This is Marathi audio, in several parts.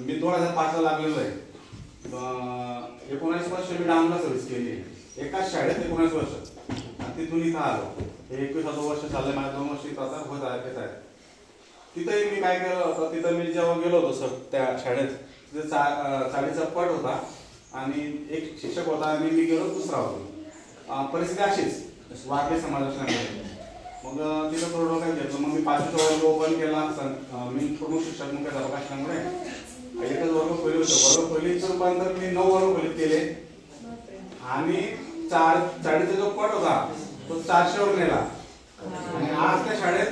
मी 2005 ला लागलेलो आहे. 19 वर्ष मी डांगला सर्व्हिस केली. एकाच शाळेत 19 वर्ष आणि तिथून इथं आलो. हे 21 वर्ष चाललंय मला. 2 वर्ष इथं आता होत आहे. तिथंही मी काय केलं होतं, तिथं मी जेव्हा गेलो होतो सर त्या शाळेत, तिथे चाळीचा पट होता आणि एक शिक्षक होता आणि मी गेलो दुसरा होतो. परिस्थिती अशीच वारली समाज असल्यामुळे मग तिथं थोडं काय घेतलं. मग मी 5वीचा वर्ग ओपन केला. मी प्रमुख शिक्षक मुख्याध्यापक असल्यामुळे एकच वर्ग खोली होतं. वर्ग खोलीचं रूपांतर मी 9 वर्ग खोलीत केले आणि चाळीचा जो पट होता तो 400 वर नेला. आणि आज त्या शाळेत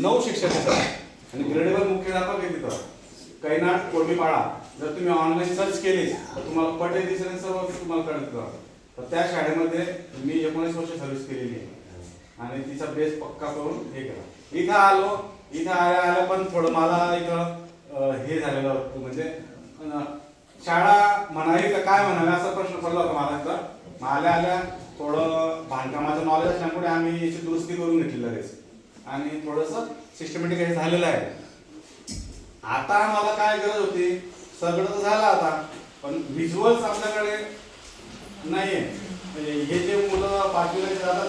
9 शिक्षक आहेत आणि ग्रेडेबल मुख्याध्यापक आहे तिथं. कैनाड कोळमीपाडा. जर तुम्ही ऑनलाईन सर्च केली तर तुम्हाला पटे दिसेल, सर्व तुम्हाला कळतं. तर त्या शाळेमध्ये मी 19 वर्ष सर्व्हिस केलेली आहे आणि तिचा बेस पक्का करून हे केला. इथं आलो. इथं आल्या पण थोडं मला इथं हे झालेलं होतं, म्हणजे शाळा म्हणावी का काय म्हणावे असा प्रश्न पडला होता मला इथं. आल्या थोडं बांधकामाचं नॉलेज असल्यामुळे आम्ही याची दुरुस्ती करून घेतली लगेच आणि थोडंसं सिस्टमॅटिक हे झालेलं आहे. आता मला काय गरज होती, सगळं तर झालं आता, पण व्हिज्युअल्स आपल्याकडे नाहीये. हे जे मुलं 5वीला जातात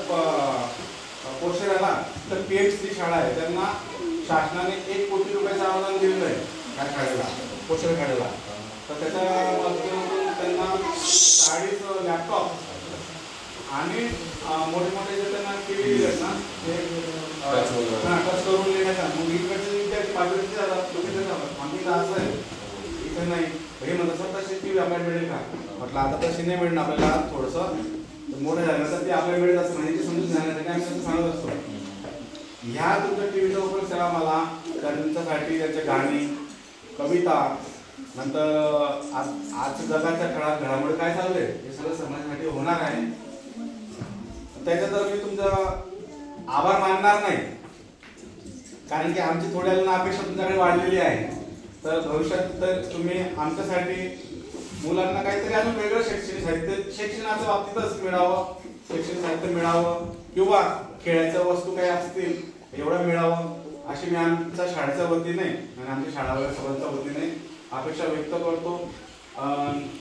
पोषणाला, तर PMC शाळा आहे, त्यांना शासनाने 1 कोटी रुपयाचं अनुदान दिलेलं आहे त्या शाळेला, पोषण शाळेला. तर त्याच्या माध्यमातून त्यांना 40 लॅपटॉप आणि मोठे जे त्यांना TV दिलेत ना, ते टच करून लिहिण्याचा. मग इकडचे विद्यार्थी 5वीचे जातात, लोकांचे जातात. आम्ही तर असं आहे इथं नाही. हे म्हणतात सर तशी TV आपल्याला मिळेल का? म्हटलं आता तशी नाही मिळणार आपल्याला, थोडंसं मोठं झाल्यानंतर ते आपल्याला मिळत असतं. म्हणजे समजून जाण्यासाठी आम्ही तसं सांगत असतो. ह्या तुमच्या टीव्हीचा उपयोग सेवा मला त्यांच्यासाठी त्यांच्या गाणी, कविता, नंतर आज जगाच्या काळात घडामोडी काय चालू आहे हे सगळं समजण्यासाठी होणार आहे. त्याच्यात तर मी तुमचा आभार मानणार नाही, कारण की आमची थोड्या अपेक्षा तुमच्याकडे वाढलेली आहे. तर भविष्यात तर तुम्ही आमच्यासाठी मुलांना काहीतरी अजून वेगळं शैक्षणिक साहित्य, शिक्षणाच्या बाबतीतच मिळावं, शैक्षणिक साहित्य मिळावं किंवा खेळाच्या वस्तू काही असतील एवढं मिळावं, अशी मी आमच्या शाळेच्या वतीने आणि आमच्या शाळा सर्वांच्या वतीने अपेक्षा व्यक्त करतो.